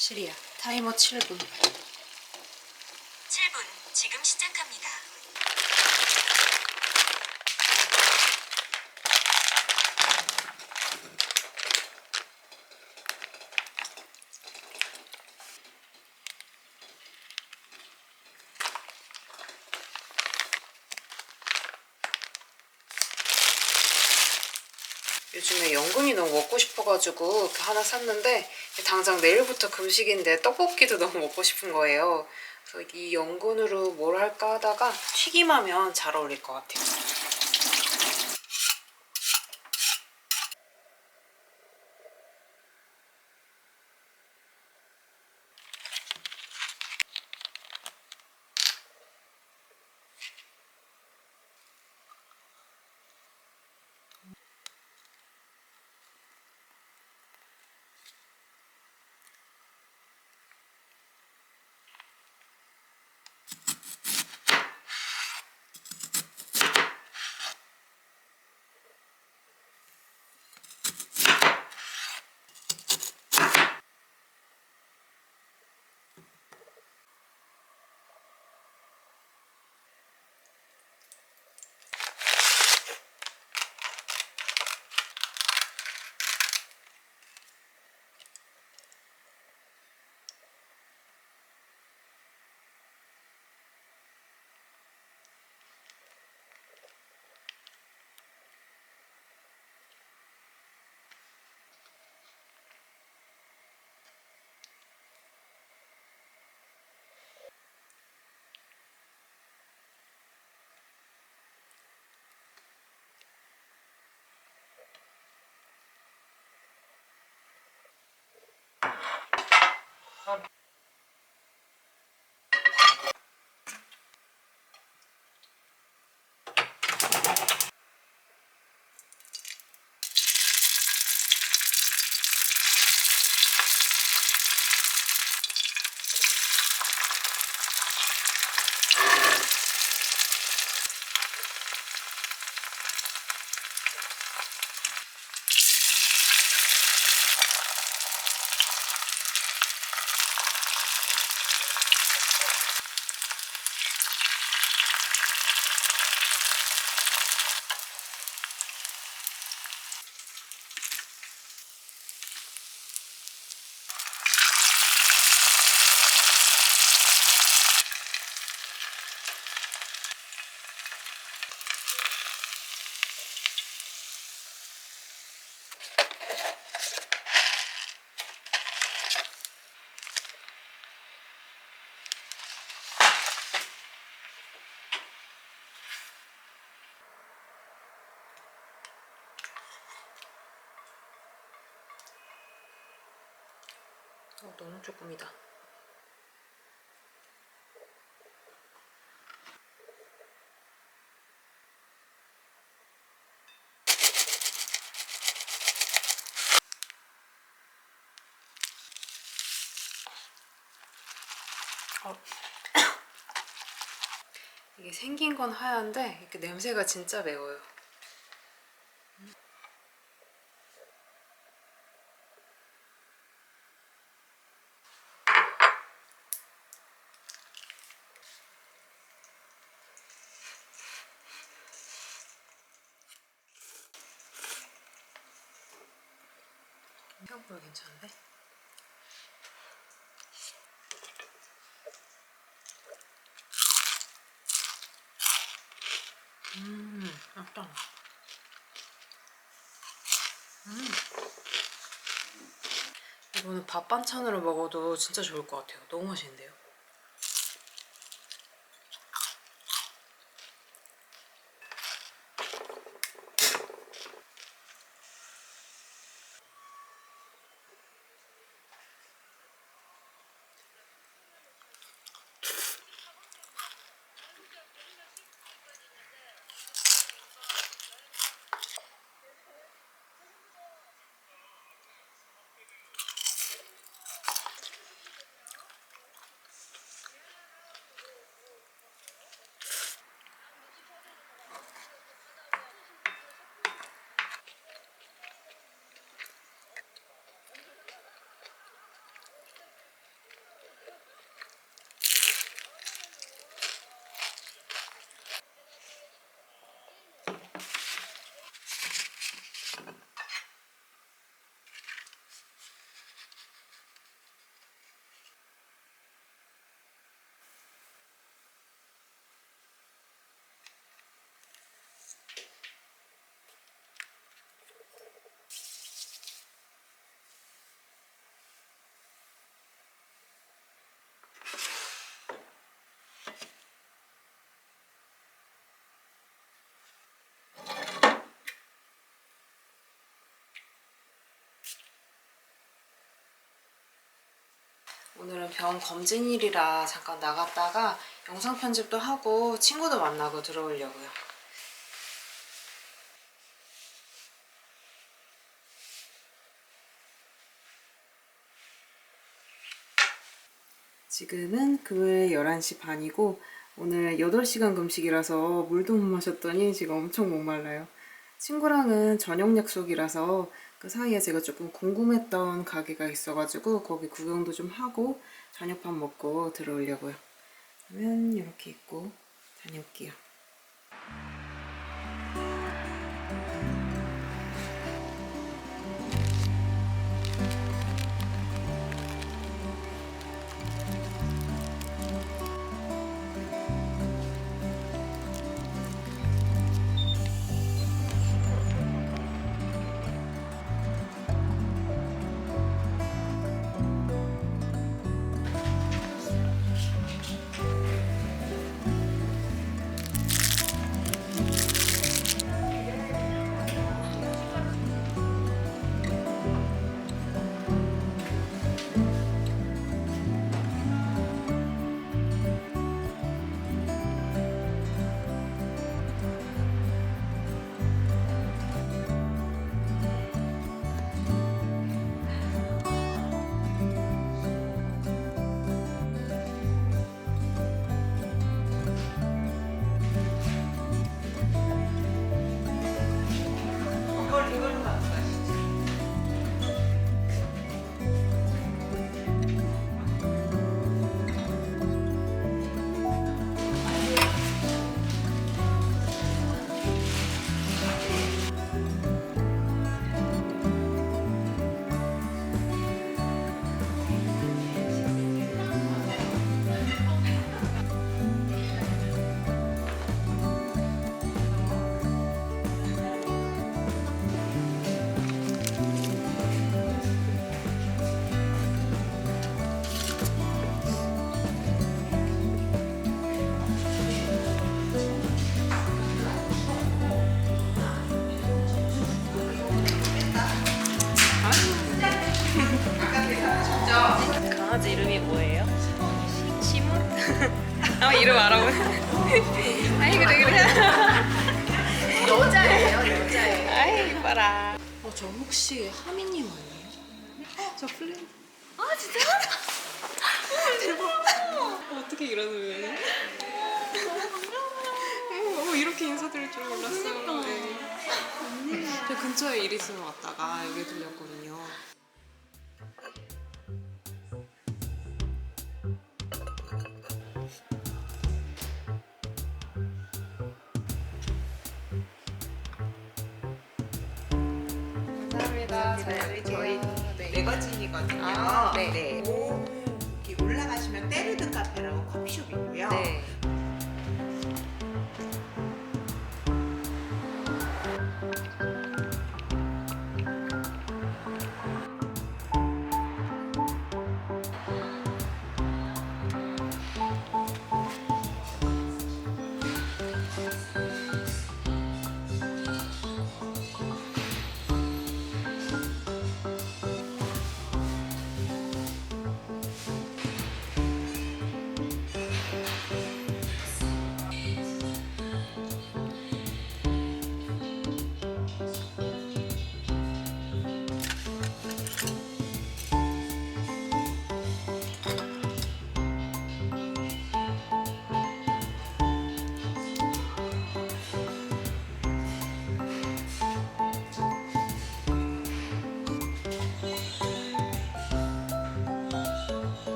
시리야, 타이머 7분. 7분 지금 시작합니다. 요즘에 연근이 너무 먹고 싶어가지고 하나 샀는데 당장 내일부터 금식인데 떡볶이도 너무 먹고 싶은 거예요. 그래서 이 연근으로 뭘 할까 하다가 튀김하면 잘 어울릴 것 같아요. 너무 조금이다. 이게 생긴 건 하얀데 이렇게 냄새가 진짜 매워요. 생각보다 괜찮은데? 맛있다. 이거는 밥 반찬으로 먹어도 진짜 좋을 것 같아요. 너무 맛있는데요? 오늘은 병원 검진일이라 잠깐 나갔다가 영상 편집도 하고 친구도 만나고 들어오려고요. 지금은 금요일 11시 반이고 오늘 8시간 금식이라서 물도 못 마셨더니 지금 엄청 목말라요. 친구랑은 저녁 약속이라서 그 사이에 제가 조금 궁금했던 가게가 있어가지고 거기 구경도 좀 하고 저녁밥 먹고 들어오려고요. 그러면 이렇게 입고 다녀올게요. 강아지 이름이 뭐예요? 시몬? 이름 알아보네. 아이 그래. 여자예요. 아이 이뻐라. 저 혹시 하미님 아니에요? 저 플레이. 아 진짜? 대박. 어떻게 이러는 이렇게 인사드릴 줄 몰랐어요. 네. 저 근처에 일 있으면 왔다가 여기 들렸거든요. 감사합니다. 저희 매거진이거든요. 아, 네. 이렇게 올라가시면 때르든 카페라고 커피숍이고요. 네.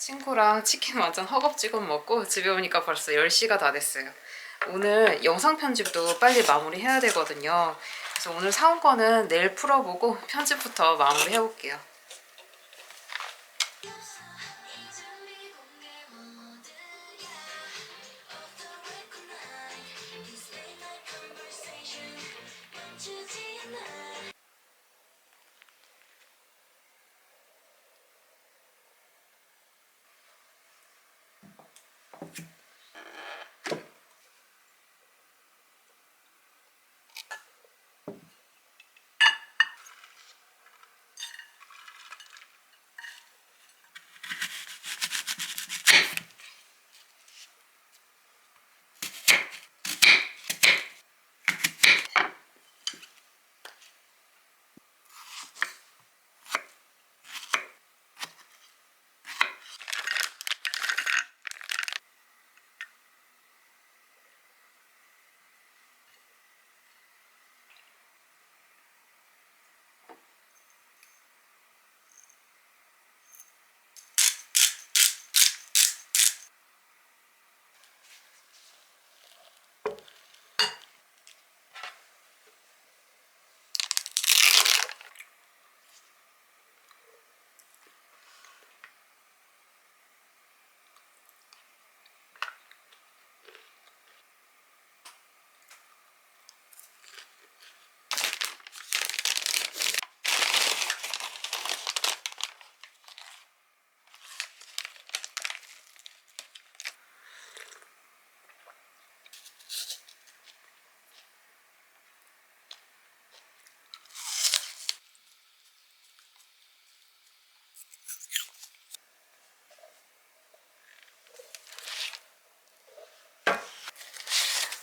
친구랑 치킨 완전 허겁지겁 먹고 집에 오니까 벌써 10시가 다 됐어요. 오늘 영상 편집도 빨리 마무리해야 되거든요. 그래서 오늘 사온 거는 내일 풀어보고 편집부터 마무리 해볼게요.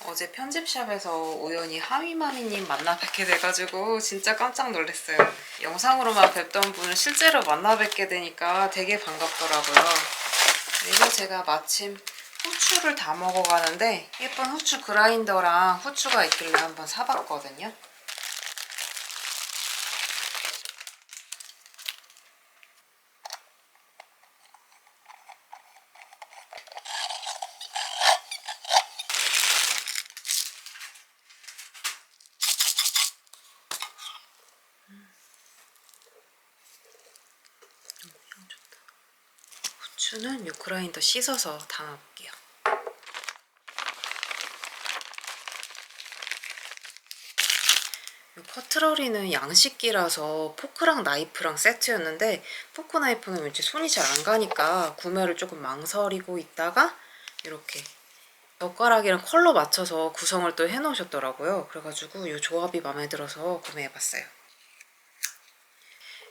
어제 편집샵에서 우연히 하미마미님 만나 뵙게 돼가지고 진짜 깜짝 놀랐어요. 영상으로만 뵙던 분을 실제로 만나 뵙게 되니까 되게 반갑더라고요. 그리고 제가 마침 후추를 다 먹어가는데 예쁜 후추 그라인더랑 후추가 있길래 한번 사봤거든요. 후추는 이 그라인더 씻어서 담아볼게요. 이 커트러리는 양식기라서 포크랑 나이프랑 세트였는데 포크 나이프는 왠지 손이 잘 안 가니까 구매를 조금 망설이고 있다가 이렇게 젓가락이랑 컬러 맞춰서 구성을 또 해놓으셨더라고요. 그래가지고 이 조합이 마음에 들어서 구매해봤어요.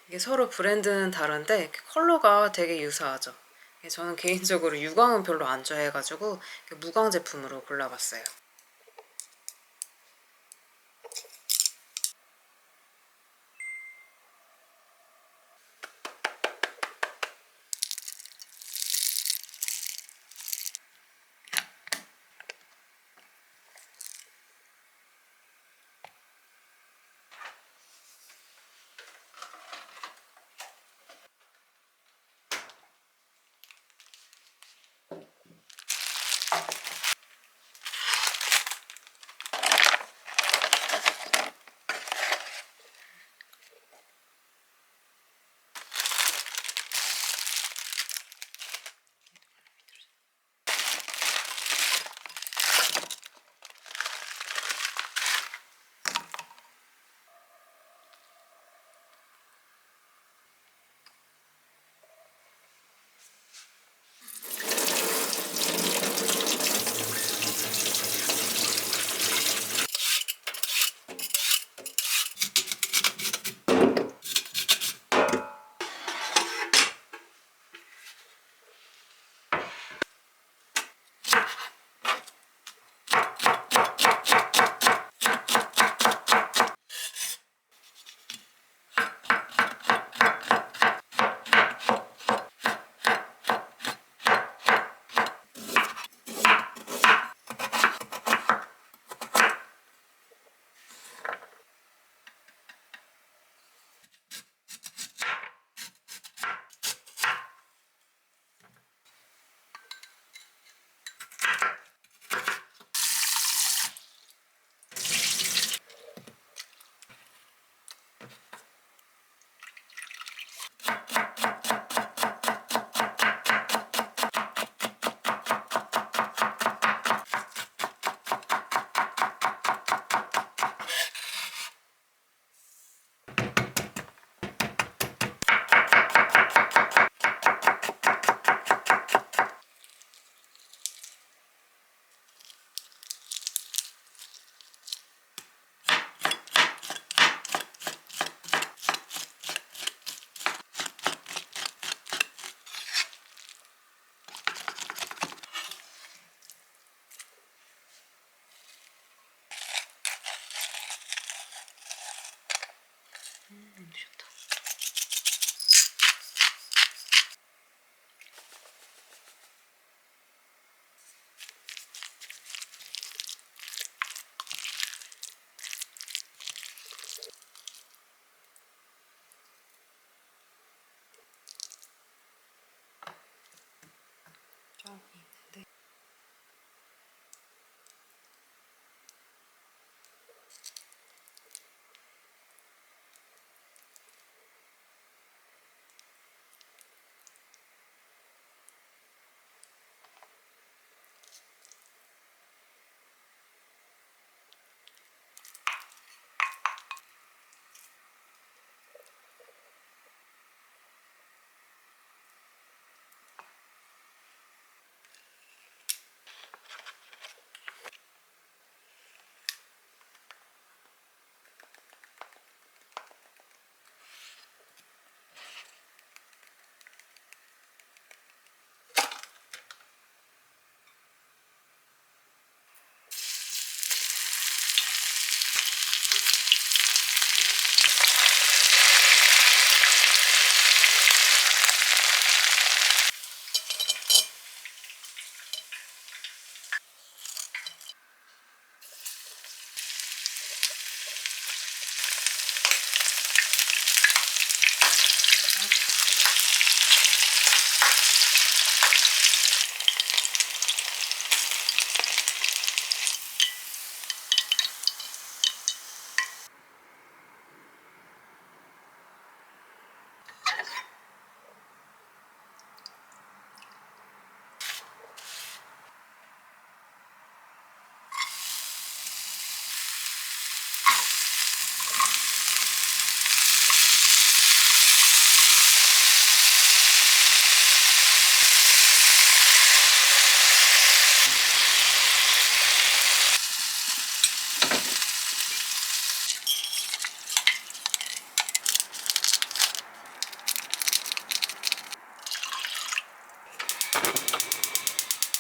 이게 서로 브랜드는 다른데 컬러가 되게 유사하죠. 저는 개인적으로 유광은 별로 안 좋아해가지고 무광 제품으로 골라봤어요.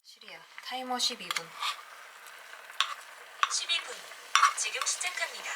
시리야, 타이머 12분. 12분. 지금 시작합니다.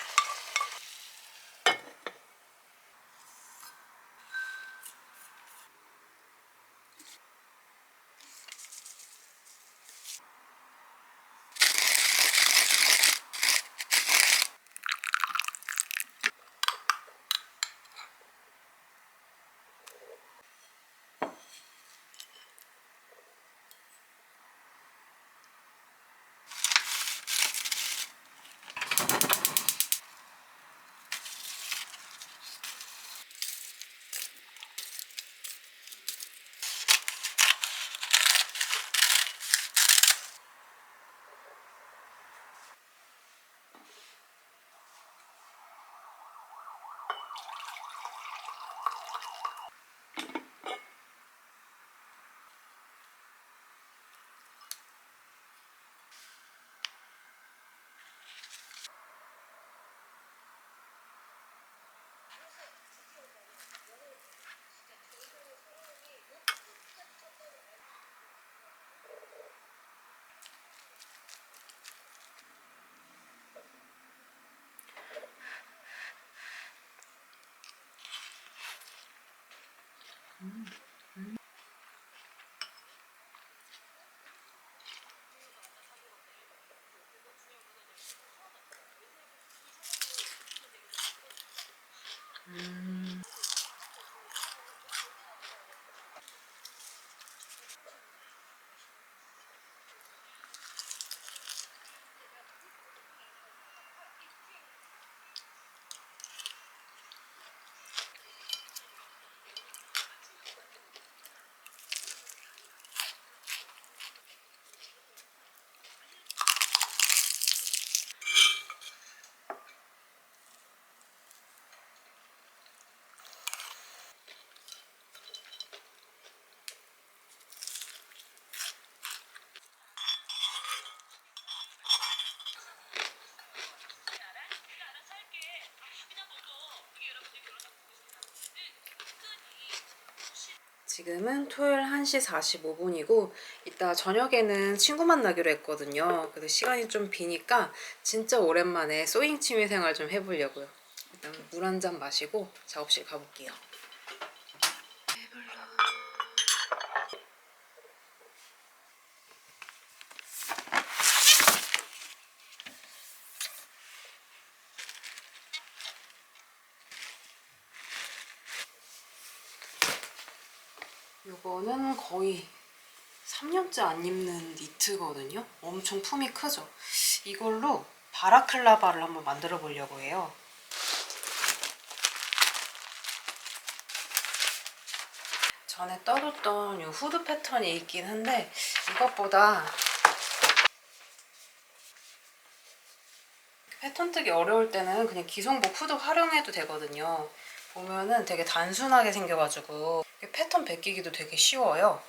지금은 토요일 1시 45분이고 이따 저녁에는 친구 만나기로 했거든요. 그래서 시간이 좀 비니까 진짜 오랜만에 소잉 취미생활 좀 해보려고요. 일단 물 한 잔 마시고 작업실 가볼게요. 이거는 거의 3년째 안 입는 니트거든요. 엄청 품이 크죠. 이걸로 바라클라바를 한번 만들어 보려고 해요. 전에 떠뒀던 이 후드 패턴이 있긴 한데 이것보다 패턴 뜨기 어려울 때는 그냥 기성복 후드 활용해도 되거든요. 보면은 되게 단순하게 생겨가지고 패턴 베끼기도 되게 쉬워요.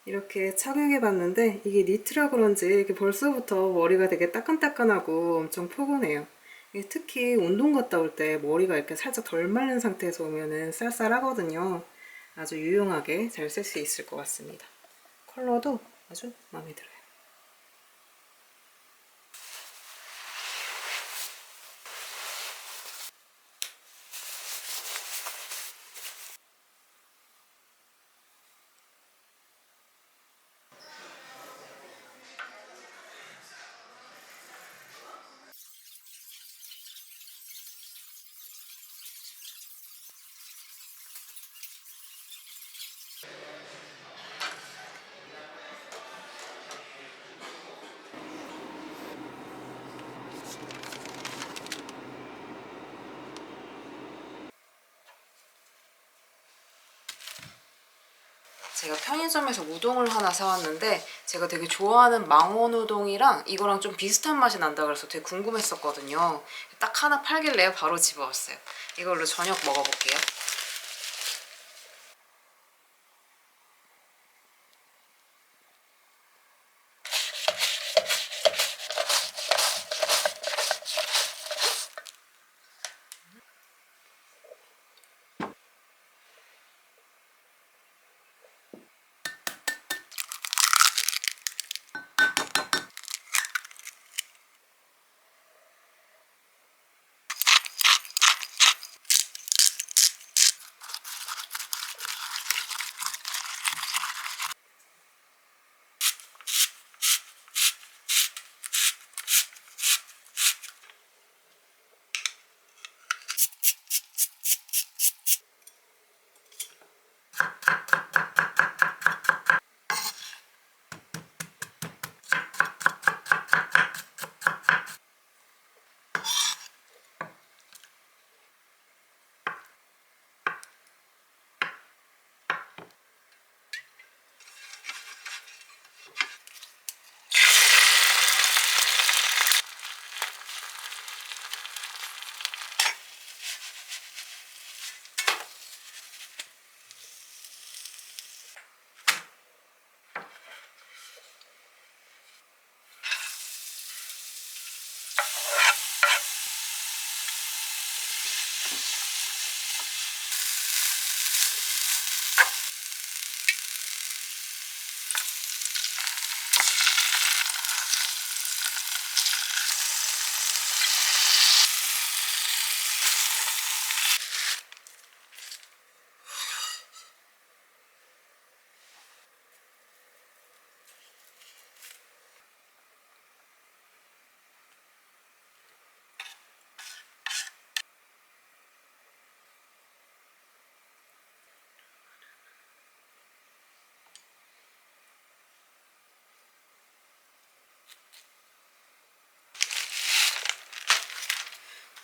이렇게 착용해봤는데 이게 니트라 그런지 이렇게 벌써부터 머리가 되게 따끈따끈하고 엄청 포근해요. 이게 특히 운동 갔다 올 때 머리가 이렇게 살짝 덜 마른 상태에서 오면은 쌀쌀하거든요. 아주 유용하게 잘 쓸 수 있을 것 같습니다. 컬러도 아주 마음에 들어요. 제가 편의점에서 우동을 하나 사왔는데 제가 되게 좋아하는 망원 우동이랑 이거랑 좀 비슷한 맛이 난다 그래서 되게 궁금했었거든요. 딱 하나 팔길래 바로 집어왔어요. 이걸로 저녁 먹어볼게요.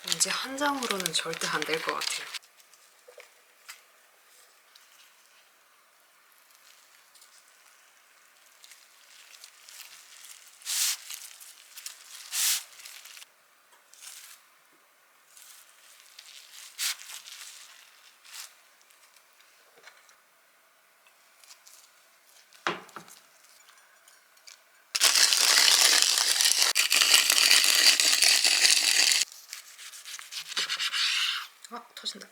이제 한 장으로는 절대 안 될 것 같아요. 아, 터진다.